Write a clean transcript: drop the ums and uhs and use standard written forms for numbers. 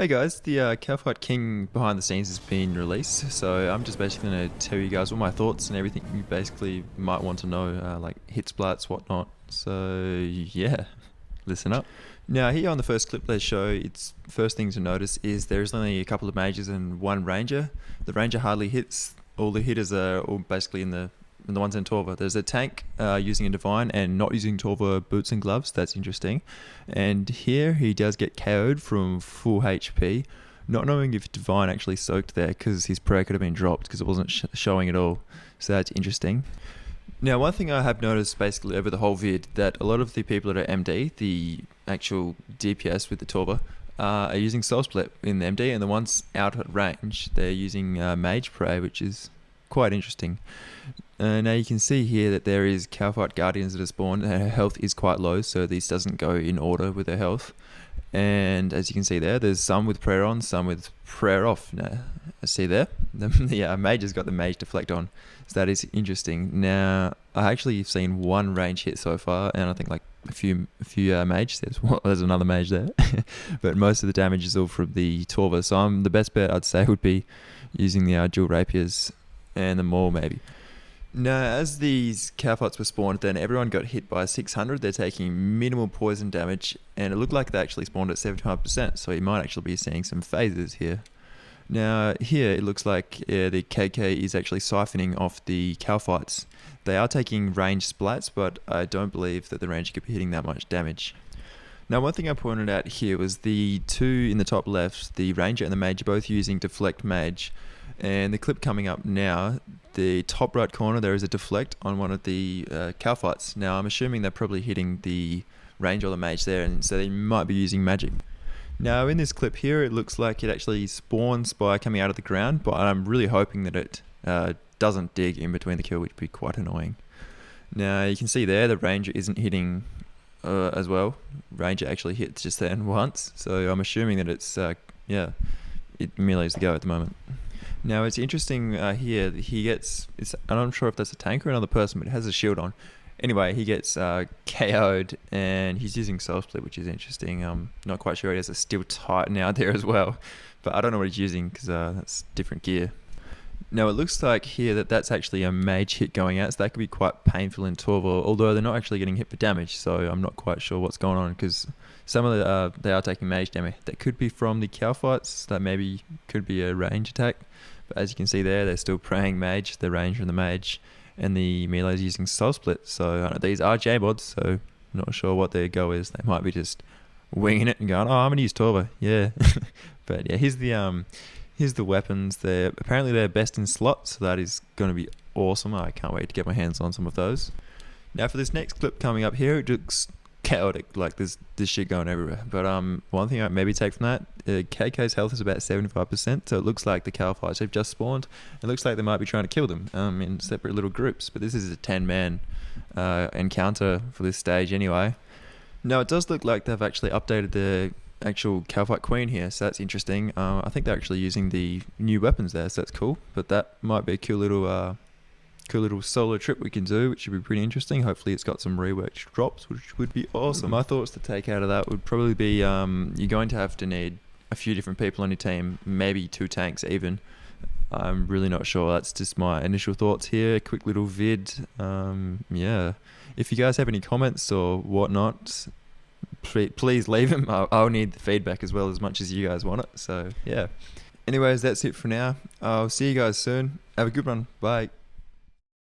Hey guys, the Kalphite King behind the scenes has been released, so I'm just basically going to tell you guys all my thoughts and everything you basically might want to know, like hit splats, whatnot. So yeah, listen up. Now here on the first clip they show, it's first thing to notice is there's only a couple of mages and one ranger. The ranger hardly hits. All the hitters are all basically in the ones in Torva. There's a tank using a divine and not using Torva boots and gloves. That's interesting. And here he does get KO'd from full HP, not knowing if divine actually soaked there because his prayer could have been dropped because it wasn't showing at all. So that's interesting. Now, one thing I have noticed basically over the whole vid, that a lot of the people that are MD, the actual DPS with the Torva, are using Soul Split in the MD, and the ones out at range, they're using Mage Prey, which is quite interesting. Now you can see here that there is Kalphite Guardians that are spawned. Her health is quite low, so this doesn't go in order with their health. And as you can see there's some with prayer on, some with prayer off. Now, see there, the mage has got the mage deflect on, so that is interesting. Now I actually have seen one range hit so far, and I think like a few mage. There's another mage there, but most of the damage is all from the Torva. So the best bet I'd say would be using the dual rapiers and the maul maybe. Now, as these Kalphites were spawned, then everyone got hit by 600. They're taking minimal poison damage, and it looked like they actually spawned at 75%, so you might actually be seeing some phases here. Now, here it looks like the KK is actually siphoning off the Kalphites. They are taking range splats, but I don't believe that the range could be hitting that much damage. Now, one thing I pointed out here was the two in the top left, the ranger and the mage, are both using deflect mage. And the clip coming up now, the top right corner, there is a deflect on one of the Kalphites. Now, I'm assuming they're probably hitting the range or the mage there, and so they might be using magic. Now, in this clip here, it looks like it actually spawns by coming out of the ground, but I'm really hoping that it doesn't dig in between the kill, which would be quite annoying. Now, you can see there, the ranger isn't hitting as well. Ranger actually hits just then once, so I'm assuming that it's, it melees the go at the moment. Now it's interesting here that he gets, I'm not sure if that's a tank or another person, but it has a shield on. Anyway, he gets KO'd and he's using Soul Split, which is interesting. I'm not quite sure he has a Steel Titan out there as well, but I don't know what he's using because that's different gear. Now it looks like here that that's actually a mage hit going out, so that could be quite painful in Torva, although they're not actually getting hit for damage, so I'm not quite sure what's going on because some of the, they are taking mage damage. That could be from the Kalphites, that maybe could be a range attack. But as you can see there, they're still praying mage, the ranger and the mage, and the melee is using Soul Split. So these are J-mods, so I'm not sure what their go is. They might be just winging it and going, oh, I'm going to use Torva, yeah. But yeah, here's the weapons. Apparently they're best in slot, so that is going to be awesome. I can't wait to get my hands on some of those. Now for this next clip coming up here, it looks chaotic, like there's this shit going everywhere. But one thing I maybe take from that, KK's health is about 75%, so it looks like the Kalphites have just spawned. It looks like they might be trying to kill them in separate little groups, but this is a 10-man encounter for this stage anyway. Now it does look like they've actually updated the actual Kalphite Queen here, so that's interesting. I think they're actually using the new weapons there, so that's cool. But that might be a cool little solo trip we can do, which should be pretty interesting. Hopefully it's got some reworked drops, which would be awesome. My thoughts to take out of that would probably be you're going to have to need a few different people on your team, maybe 2 tanks even. I'm really not sure. That's just my initial thoughts here. Quick little vid. Yeah, if you guys have any comments or whatnot, please leave them. I'll need the feedback as well, as much as you guys want it. So yeah, anyways, that's it for now. I'll see you guys soon. Have a good one. Bye.